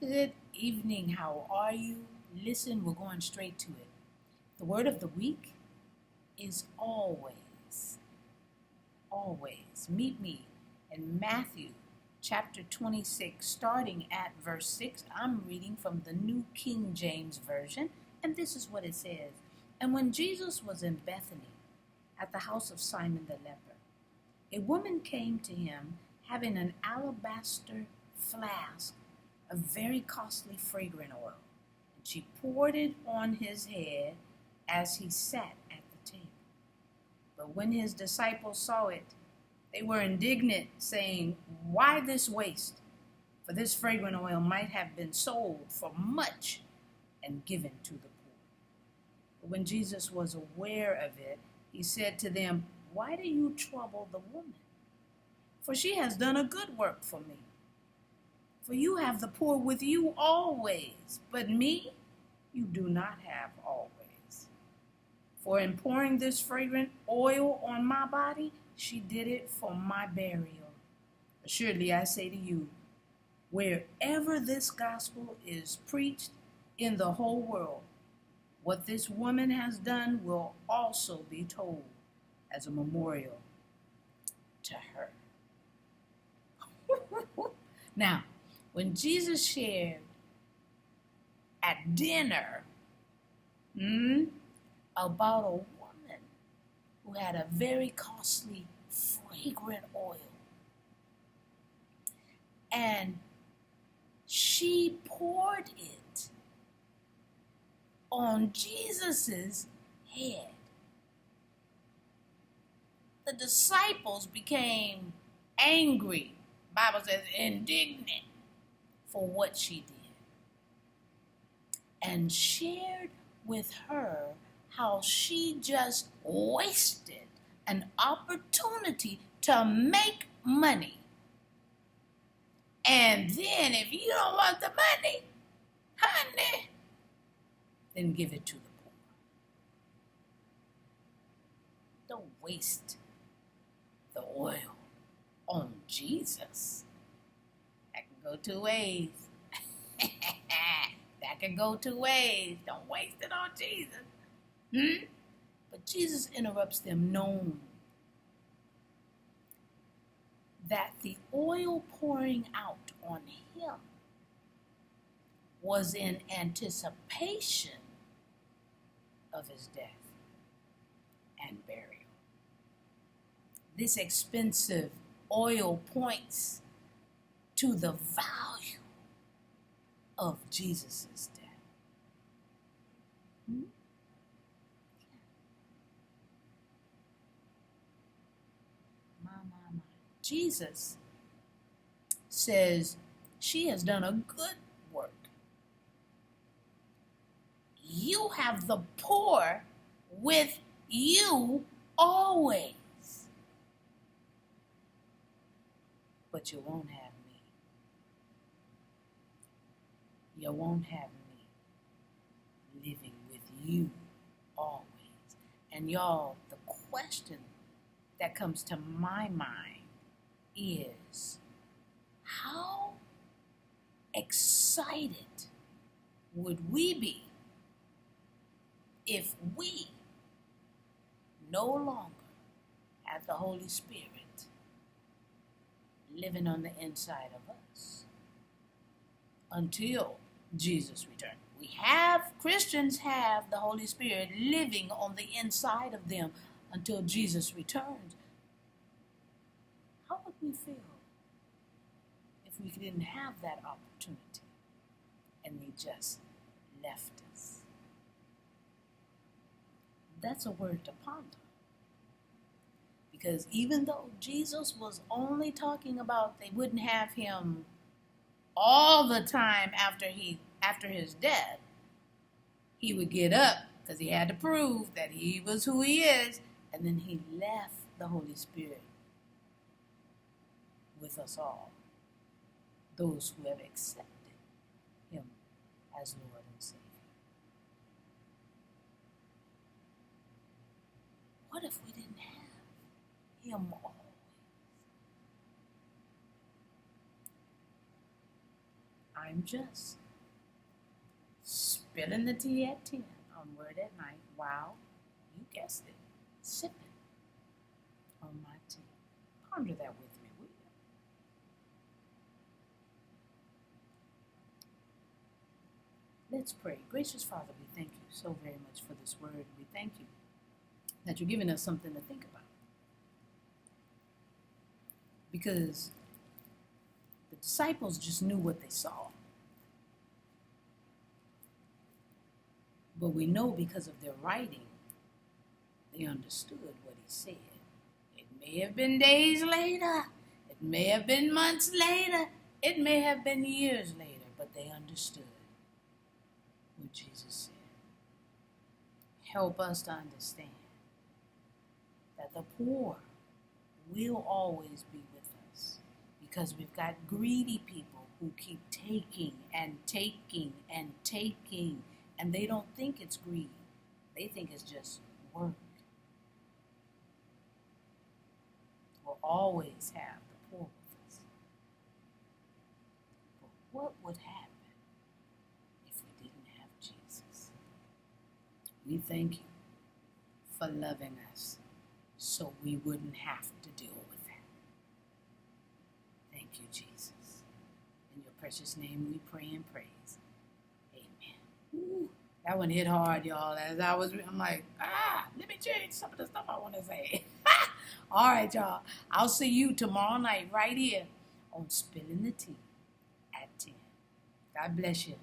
Good evening. How are you? Listen, we're going straight to it. The word of the week is always. Always. Meet me in Matthew chapter 26, starting at verse 6. I'm reading from the New King James Version, and this is what it says. And when Jesus was in Bethany, at the house of Simon the leper, a woman came to him having an alabaster flask of very costly fragrant oil, and she poured it on his head as he sat at the table. But when his disciples saw it, they were indignant, saying, "Why this waste? For this fragrant oil might have been sold for much and given to the poor." But when Jesus was aware of it, he said to them, "Why do you trouble the woman? For she has done a good work for me. For you have the poor with you always, but me you do not have always. For in pouring this fragrant oil on my body, she did it for my burial. Assuredly, I say to you, wherever this gospel is preached in the whole world, what this woman has done will also be told as a memorial to her." Now, when Jesus shared at dinner about a woman who had a very costly fragrant oil, and she poured it on Jesus's head, the disciples became angry. The Bible says indignant for what she did, and shared with her how she just wasted an opportunity to make money. And then if you don't want the money, honey, then give it to the poor. Don't waste the oil on Jesus. That can go two ways. That can go two ways. Don't waste it on Jesus. But Jesus interrupts them, knowing that the oil pouring out on him was in anticipation of his death and burial. This expensive oil points to the value of Jesus' death. My. Jesus says she has done a good work. You have the poor with you always, but you won't have me. You won't have me living with you always. And y'all, the question that comes to my mind is, how excited would we be if we no longer have the Holy Spirit living on the inside of us until Jesus returns? Christians have the Holy Spirit living on the inside of them until Jesus returns. How would we feel if we didn't have that opportunity and they just left us? That's a word to ponder. Because even though Jesus was only talking about they wouldn't have him all the time after his death, he would get up because he had to prove that he was who he is, and then he left the Holy Spirit with us all, those who have accepted him as Lord and Savior. What if we didn't have him always? I I'm just spilling the tea at 10 on Word at Night. Wow, you guessed it. Sipping on my tea. Ponder that with me, will you? Let's pray. Gracious Father, we thank you so very much for this word. We thank you that you're giving us something to think about. Because the disciples just knew what they saw. But we know because of their writing, they understood what he said. It may have been days later. It may have been months later. It may have been years later, but they understood what Jesus said. Help us to understand that the poor will always be with us because we've got greedy people who keep taking and taking and taking, and they don't think it's greed. They think it's just work. We'll always have the poor with us. But what would happen if we didn't have Jesus? We thank you for loving us so we wouldn't have to deal with that. Thank you, Jesus. In your precious name we pray and praise. Amen. Ooh, that one hit hard, y'all. I'm like, let me change some of the stuff I want to say. All right, y'all. I'll see you tomorrow night right here on Spilling the Tea at 10. God bless you.